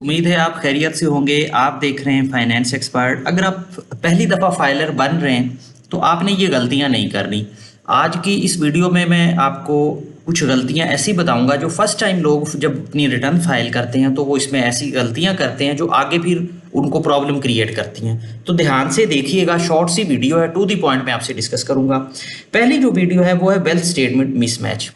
उम्मीद है आप खैरियत से होंगे। आप देख रहे हैं फाइनेंस एक्सपर्ट। अगर आप पहली दफ़ा फाइलर बन रहे हैं तो आपने ये गलतियां नहीं करनी। आज की इस वीडियो में मैं आपको कुछ गलतियां ऐसी बताऊंगा जो फर्स्ट टाइम लोग जब अपनी रिटर्न फाइल करते हैं तो वो इसमें ऐसी गलतियां करते हैं जो आगे फिर उनको प्रॉब्लम क्रिएट करती हैं। तो ध्यान से देखिएगा, शॉर्ट सी वीडियो है, टू द पॉइंट में आपसे डिस्कस करूंगा। पहली जो वीडियो है वो है वेल्थ स्टेटमेंट मिसमैच।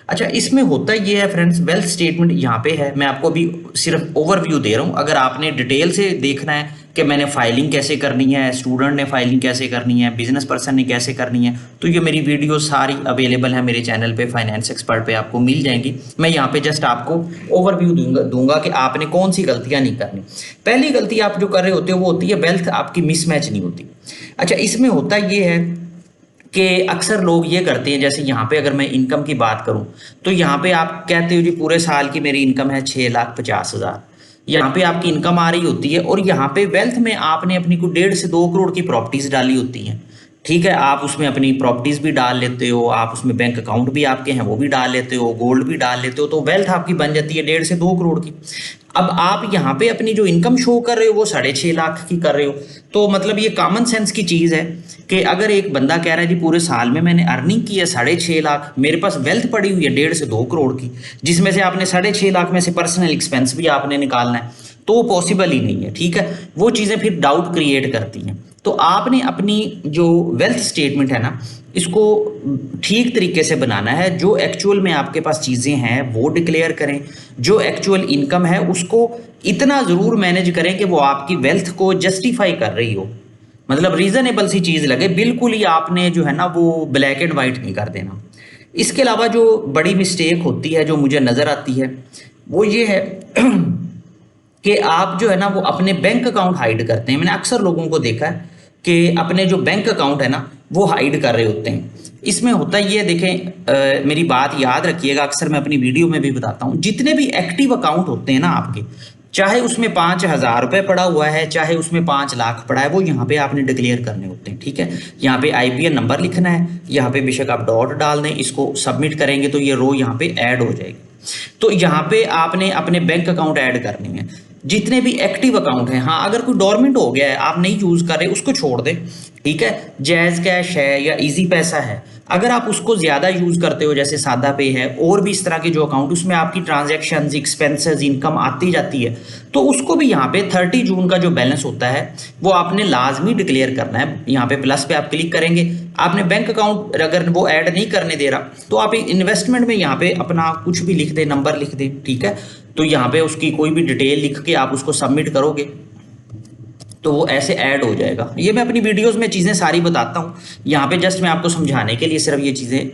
अच्छा, इसमें होता ये है फ्रेंड्स, वेल्थ स्टेटमेंट यहाँ पे है, मैं आपको अभी सिर्फ ओवरव्यू दे रहा हूँ। अगर आपने डिटेल से देखना है कि मैंने फाइलिंग कैसे करनी है, स्टूडेंट ने फाइलिंग कैसे करनी है, बिजनेस पर्सन ने कैसे करनी है, तो ये मेरी वीडियो सारी अवेलेबल है मेरे चैनल पे फाइनेंस एक्सपर्ट पे, आपको मिल जाएंगी। मैं यहाँ पे जस्ट आपको ओवरव्यू दूंगा कि आपने कौन सी गलतियाँ नहीं करनी। पहली गलती आप जो कर रहे होते हो वो होती है वेल्थ आपकी मिसमैच नहीं होती। अच्छा, इसमें होता ये है कि अक्सर लोग ये करते हैं, जैसे यहाँ पे अगर मैं इनकम की बात करूँ तो यहाँ पे आप कहते हो जी पूरे साल की मेरी इनकम है 6,50,000। यहाँ पे आपकी इनकम आ रही होती है और यहाँ पे वेल्थ में आपने अपनी को 1.5 से 2 करोड़ की प्रॉपर्टीज डाली होती हैं। ठीक है, आप उसमें अपनी प्रॉपर्टीज भी डाल लेते हो, आप उसमें बैंक अकाउंट भी आपके हैं वो भी डाल लेते हो, गोल्ड भी डाल लेते हो, तो वेल्थ आपकी बन जाती है 1.5 से 2 करोड़ की। अब आप यहाँ पे अपनी जो इनकम शो कर रहे हो वो 6.5 लाख की कर रहे हो। तो मतलब ये कॉमन सेंस की चीज़ है कि अगर एक बंदा कह रहा है जी पूरे साल में मैंने अर्निंग की है 6.5 लाख, मेरे पास वेल्थ पड़ी हुई है 1.5 से 2 करोड़ की, जिसमें से आपने 6.5 लाख में से पर्सनल एक्सपेंस भी आपने निकालना है, तो वो पॉसिबल ही नहीं है। ठीक है, वो चीज़ें फिर डाउट क्रिएट करती हैं। तो आपने अपनी जो वेल्थ स्टेटमेंट है ना, इसको ठीक तरीके से बनाना है। जो एक्चुअल में आपके पास चीज़ें हैं वो डिक्लेयर करें, जो एक्चुअल इनकम है उसको इतना ज़रूर मैनेज करें कि वो आपकी वेल्थ को जस्टिफाई कर रही हो, मतलब रीज़नेबल सी चीज़ लगे। बिल्कुल ही आपने जो है ना वो ब्लैक एंड वाइट नहीं कर देना। इसके अलावा जो बड़ी मिस्टेक होती है जो मुझे नज़र आती है वो ये है कि आप जो है ना वो अपने बैंक अकाउंट हाइड करते हैं। मैंने अक्सर लोगों को देखा है कि अपने जो बैंक अकाउंट है ना वो हाइड कर रहे होते हैं। इसमें होता ये है, देखें मेरी बात याद रखिएगा, अक्सर मैं अपनी वीडियो में भी बताता हूँ, जितने भी एक्टिव अकाउंट होते हैं ना आपके, चाहे उसमें 5,000 रुपये पड़ा हुआ है चाहे उसमें 5 लाख पड़ा है, वो यहाँ पे आपने डिक्लेयर करने होते हैं। ठीक है, यहाँ पे आईपीएन नंबर लिखना है, यहाँ पे बेशक आप डॉट डाल दें, इसको सबमिट करेंगे तो ये रो यहाँ पे ऐड हो जाएगी। तो यहाँ पे आपने अपने बैंक अकाउंट ऐड करनी है, जितने भी एक्टिव अकाउंट हैं। हाँ, अगर कोई डोरमेंट हो गया है आप नहीं यूज कर रहे उसको छोड़ दें। ठीक है, जैज कैश है या इजी पैसा है, अगर आप उसको ज्यादा यूज करते हो, जैसे सादा पे है और भी इस तरह के जो अकाउंट उसमें आपकी ट्रांजैक्शंस, एक्सपेंसेस, इनकम आती जाती है, तो उसको भी यहाँ पे 30 जून का जो बैलेंस होता है वो आपने लाजमी डिक्लेयर करना है। यहाँ पे प्लस पे आप क्लिक करेंगे, आपने बैंक अकाउंट अगर वो ऐड नहीं करने दे रहा तो आप इन्वेस्टमेंट में यहाँ पे अपना कुछ भी लिख दें, नंबर लिख दें। ठीक है, तो यहाँ पे उसकी कोई भी डिटेल लिख के आप उसको सबमिट करोगे तो वो ऐसे ऐड हो जाएगा। ये मैं अपनी वीडियोस में चीज़ें सारी बताता हूँ, यहाँ पे जस्ट मैं आपको समझाने के लिए सिर्फ ये चीज़ें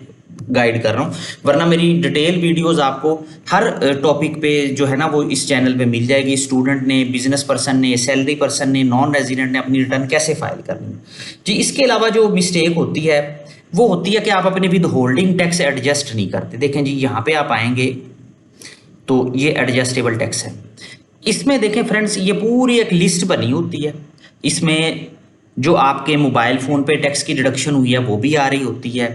गाइड कर रहा हूँ, वरना मेरी डिटेल वीडियोस आपको हर टॉपिक पे जो है ना वो इस चैनल पे मिल जाएगी। स्टूडेंट ने, बिजनेस पर्सन ने, सैलरी पर्सन ने, नॉन रेजिडेंट ने अपनी रिटर्न कैसे फाइल करनी है जी। इसके अलावा जो मिस्टेक होती है वो होती है कि आप अपने विद होल्डिंग टैक्स एडजस्ट नहीं करते। देखें जी, यहाँ पे आप आएंगे तो ये एडजस्टेबल टैक्स है। इसमें देखें फ्रेंड्स, ये पूरी एक लिस्ट बनी होती है, इसमें जो आपके मोबाइल फ़ोन पे टैक्स की डिडक्शन हुई है वो भी आ रही होती है।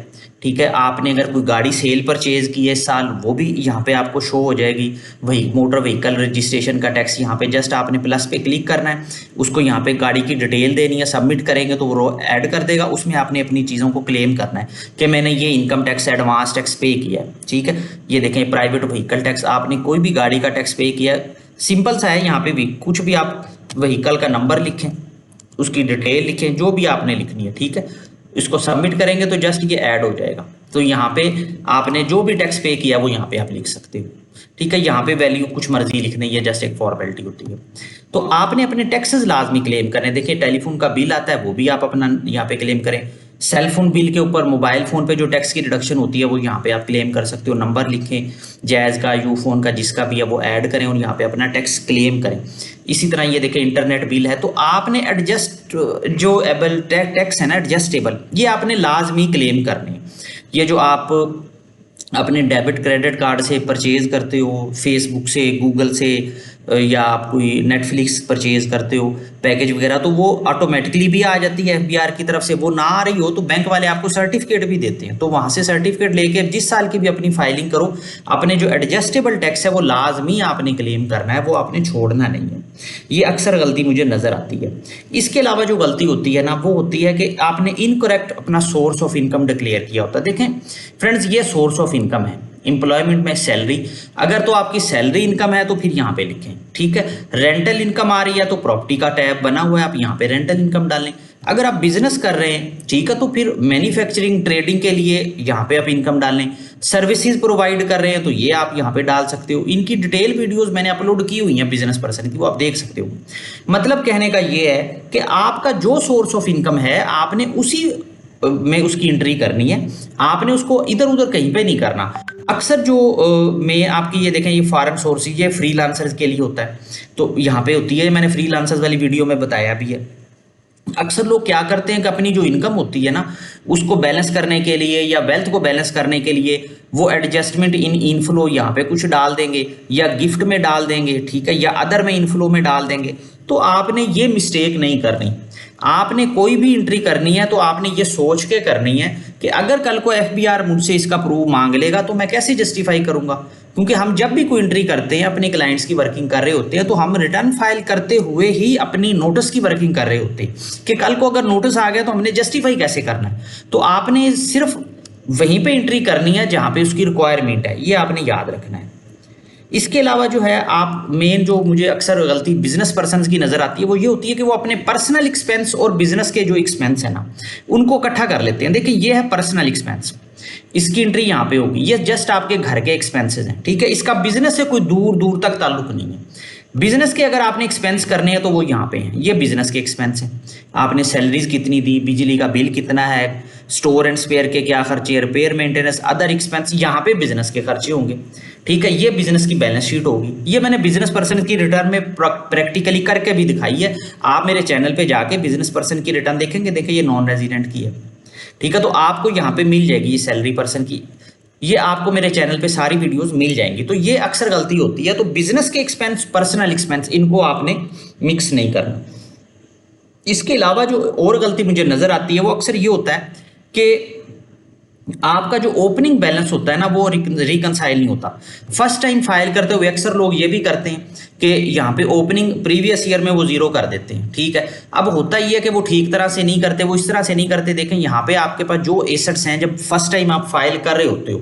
ठीक है, आपने अगर कोई गाड़ी सेल परचेज की है इस साल वो भी यहाँ पे आपको शो हो जाएगी। वही मोटर व्हीकल रजिस्ट्रेशन का टैक्स, यहाँ पे जस्ट आपने प्लस पे क्लिक करना है, उसको यहाँ पे गाड़ी की डिटेल देनी है, सबमिट करेंगे तो वो ऐड कर देगा। उसमें आपने अपनी चीज़ों को क्लेम करना है कि मैंने ये इनकम टैक्स एडवांस टैक्स पे किया है। ठीक है, ये देखें प्राइवेट व्हीकल टैक्स, आपने कोई भी गाड़ी का टैक्स पे किया है, सिंपल सा है। यहाँ पे भी कुछ भी आप व्हीकल का नंबर लिखें, उसकी डिटेल लिखें, जो भी आपने लिखनी है। ठीक है, इसको सबमिट करेंगे तो जस्ट ये ऐड हो जाएगा। तो यहाँ पे आपने जो भी टैक्स पे किया वो यहाँ पे आप लिख सकते हो। ठीक है, यहाँ पे वैल्यू कुछ मर्जी लिखनी है, जस्ट एक फॉर्मेलिटी होती है। तो आपने अपने टैक्सेस लाजमी क्लेम करने। देखिए टेलीफोन का बिल आता है वो भी आप अपना यहाँ पे क्लेम करें। सेल फोन बिल के ऊपर मोबाइल फ़ोन पे जो टैक्स की डिडक्शन होती है वो यहाँ पे आप क्लेम कर सकते हो। नंबर लिखें, जैज़ का, यू फोन का, जिसका भी है वो ऐड करें और यहाँ पे अपना टैक्स क्लेम करें। इसी तरह ये देखें इंटरनेट बिल है, तो आपने एडजस्ट जो एबल टैक्स है ना एडजस्टेबल, ये आपने लाजमी क्लेम करने। ये जो आप अपने डेबिट क्रेडिट कार्ड से परचेज करते हो, फेसबुक से, गूगल से, या आप कोई नेटफ्लिक्स परचेज करते हो पैकेज वगैरह, तो वो ऑटोमेटिकली भी आ जाती है एफबीआर की तरफ से। वो ना आ रही हो तो बैंक वाले आपको सर्टिफिकेट भी देते हैं, तो वहाँ से सर्टिफिकेट लेके जिस साल की भी अपनी फाइलिंग करो, अपने जो एडजस्टेबल टैक्स है वो लाजमी आपने क्लेम करना है, वो आपने छोड़ना नहीं है। ये अक्सर गलती मुझे नज़र आती है। इसके अलावा जो गलती होती है ना, वो होती है कि आपने इनकरेक्ट अपना सोर्स ऑफ इनकम डिक्लेयर किया होता है। देखें फ्रेंड्स, ये सोर्स ऑफ इनकम है एम्प्लॉयमेंट में सैलरी, अगर तो आपकी सैलरी इनकम है तो फिर यहाँ पे लिखें, ठीक है। रेंटल इनकम आ रही है तो प्रॉपर्टी का टैब बना हुआ है, आप यहाँ पे रेंटल इनकम डालें। अगर आप बिजनेस कर रहे हैं, ठीक है, तो फिर मैन्युफैक्चरिंग ट्रेडिंग के लिए यहाँ पे आप इनकम डालें। सर्विसेज प्रोवाइड कर रहे हैं तो ये आप यहाँ पे डाल सकते हो। इनकी डिटेल वीडियोस मैंने अपलोड की हुई हैं बिजनेस पर्सन की, वो आप देख सकते हो। मतलब कहने का ये है कि आपका जो सोर्स ऑफ इनकम है आपने उसी में उसकी एंट्री करनी है, आपने उसको इधर उधर कहीं पे नहीं करना। अक्सर जो में आपकी ये देखें, ये फॉरेन सोर्सेज, ये फ्रीलांसर्स के लिए होता है, तो यहाँ पे होती है, मैंने फ्रीलांसर्स वाली वीडियो में बताया भी है। अक्सर लोग क्या करते हैं कि अपनी जो इनकम होती है ना, उसको बैलेंस करने के लिए या वेल्थ को बैलेंस करने के लिए वो एडजस्टमेंट इन इनफ्लो यहाँ पे कुछ डाल देंगे, या गिफ्ट में डाल देंगे, ठीक है, या अदर में इनफ्लो में डाल देंगे। तो आपने ये मिस्टेक नहीं करनी। आपने कोई भी एंट्री करनी है तो आपने ये सोच के करनी है कि अगर कल को एफबीआर मुझसे इसका प्रूफ मांग लेगा तो मैं कैसे जस्टिफाई करूंगा। क्योंकि हम जब भी कोई एंट्री करते हैं, अपने क्लाइंट्स की वर्किंग कर रहे होते हैं, तो हम रिटर्न फाइल करते हुए ही अपनी नोटिस की वर्किंग कर रहे होते हैं कि कल को अगर नोटिस आ गया तो हमने जस्टिफाई कैसे करना है। तो आपने सिर्फ वहीं पे एंट्री करनी है जहां पे उसकी रिक्वायरमेंट है, ये आपने याद रखना है। इसके अलावा जो है, आप मेन जो मुझे अक्सर गलती बिजनेस पर्सन की नज़र आती है वो ये होती है कि वो अपने पर्सनल एक्सपेंस और बिजनेस के जो एक्सपेंस है ना, उनको इकट्ठा कर लेते हैं। देखिए ये है पर्सनल एक्सपेंस, इसकी एंट्री यहाँ पे होगी, ये जस्ट आपके घर के एक्सपेंसेस हैं, ठीक है। इसका बिजनेस से कोई दूर दूर तक ताल्लुक नहीं है। बिजनेस के अगर आपने एक्सपेंस करने हैं तो वो यहाँ पे हैं, ये बिजनेस के एक्सपेंस हैं। आपने सैलरीज कितनी दी, बिजली का बिल कितना है, स्टोर एंड स्पेयर के क्या खर्चे, रिपेयर मेंटेनेंस, अदर एक्सपेंस, यहाँ पे बिजनेस के खर्चे होंगे, ठीक है। ये बिजनेस की बैलेंस शीट होगी। ये मैंने बिजनेस पर्सन की रिटर्न में प्रैक्टिकली करके भी दिखाई है। आप मेरे चैनल पे जाके बिजनेस पर्सन की रिटर्न देखेंगे, देखिए ये नॉन रेजिडेंट की है, ठीक है। तो आपको यहाँ पे मिल जाएगी ये सैलरी पर्सन की, ये आपको मेरे चैनल पे सारी वीडियोस मिल जाएंगी। तो ये अक्सर गलती होती है। तो बिजनेस के एक्सपेंस, पर्सनल एक्सपेंस, इनको आपने मिक्स नहीं करना। इसके अलावा जो और गलती मुझे नजर आती है वो अक्सर ये होता है कि आपका जो ओपनिंग बैलेंस होता है ना, वो रिकंसाइल नहीं होता। फर्स्ट टाइम फाइल करते हुए अक्सर लोग ये भी करते हैं कि यहाँ पे ओपनिंग प्रीवियस ईयर में वो जीरो कर देते हैं, ठीक है। अब होता ही है कि वो ठीक तरह से नहीं करते, वो इस तरह से नहीं करते। देखें यहाँ पे आपके पास जो एसेट्स हैं, जब फर्स्ट टाइम आप फाइल कर रहे होते हो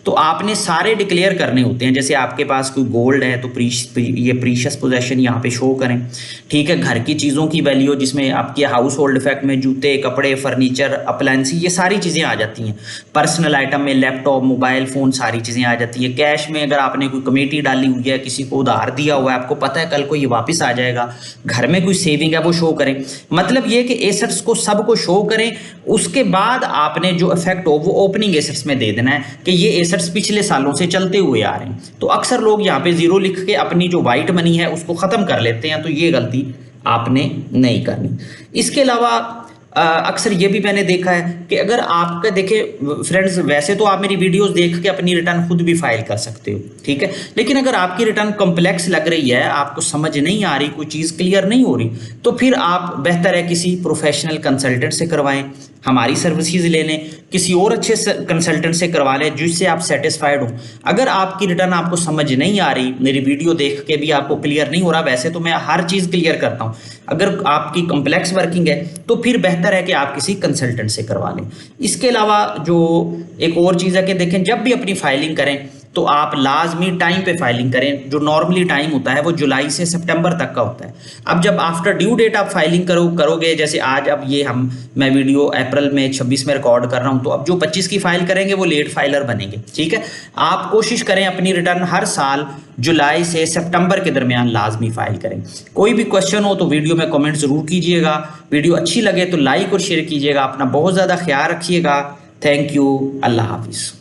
तो आपने सारे डिक्लेयर करने होते हैं। जैसे आपके पास कोई गोल्ड है तो ये प्रीशियस पोजेशन यहाँ पे शो करें, ठीक है। घर की चीज़ों की वैल्यू जिसमें आपके हाउस होल्ड इफेक्ट में जूते, कपड़े, फर्नीचर, अप्लायंस, ये सारी चीज़ें आ जाती हैं। पर्सनल आइटम में लैपटॉप, मोबाइल फ़ोन, सारी चीज़ें आ जाती है। कैश में अगर आपने कोई कमेटी डाली हुई है, किसी को उधार दिया हुआ है, आपको पता है कल को ये वापस आ जाएगा, घर में कोई सेविंग है वो शो करें। मतलब ये कि एसेट्स को सबको शो करें। उसके बाद आपने जो इफेक्ट हो वो ओपनिंग एसेट्स में दे देना है कि ये एसेट्स पिछले सालों से चलते हुए आ रहे हैं। तो अक्सर लोग यहाँ पे जीरो लिख के अपनी जो वाइट मनी है उसको ख़त्म कर लेते हैं, तो ये गलती आपने नहीं करनी। इसके अलावा अक्सर ये भी मैंने देखा है कि अगर आपका, देखें फ्रेंड्स, वैसे तो आप मेरी वीडियोस देख के अपनी रिटर्न खुद भी फाइल कर सकते हो, ठीक है। लेकिन अगर आपकी रिटर्न कॉम्प्लेक्स लग रही है, आपको समझ नहीं आ रही, कोई चीज़ क्लियर नहीं हो रही, तो फिर आप बेहतर है किसी प्रोफेशनल कंसल्टेंट से करवाएं, हमारी सर्विसेज ले लें, किसी और अच्छे कंसल्टेंट से करवा लें जिससे आप सेटिस्फाइड हो। अगर आपकी रिटर्न आपको समझ नहीं आ रही, मेरी वीडियो देख के भी आपको क्लियर नहीं हो रहा, वैसे तो मैं हर चीज़ क्लियर करता हूँ, अगर आपकी कॉम्प्लेक्स वर्किंग है तो फिर बेहतर है कि आप किसी कंसल्टेंट से करवा लें। इसके अलावा जो एक और चीज़ है कि देखें, जब भी अपनी फाइलिंग करें तो आप लाजमी टाइम पे फाइलिंग करें। जो नॉर्मली टाइम होता है वो जुलाई से सितंबर तक का होता है। अब जब आफ्टर ड्यू डेट आप फाइलिंग करोगे, जैसे आज, अब ये मैं वीडियो अप्रैल में 26 में रिकॉर्ड कर रहा हूं, तो अब जो 25 की फाइल करेंगे वो लेट फाइलर बनेंगे, ठीक है। आप कोशिश करें अपनी रिटर्न हर साल जुलाई से सितंबर के दरमियान लाजमी फाइल करें। कोई भी क्वेश्चन हो तो वीडियो में कमेंट जरूर कीजिएगा। वीडियो अच्छी लगे तो लाइक और शेयर कीजिएगा। अपना बहुत ज़्यादा ख्याल रखिएगा। Thank you. अल्लाह हाफिज़।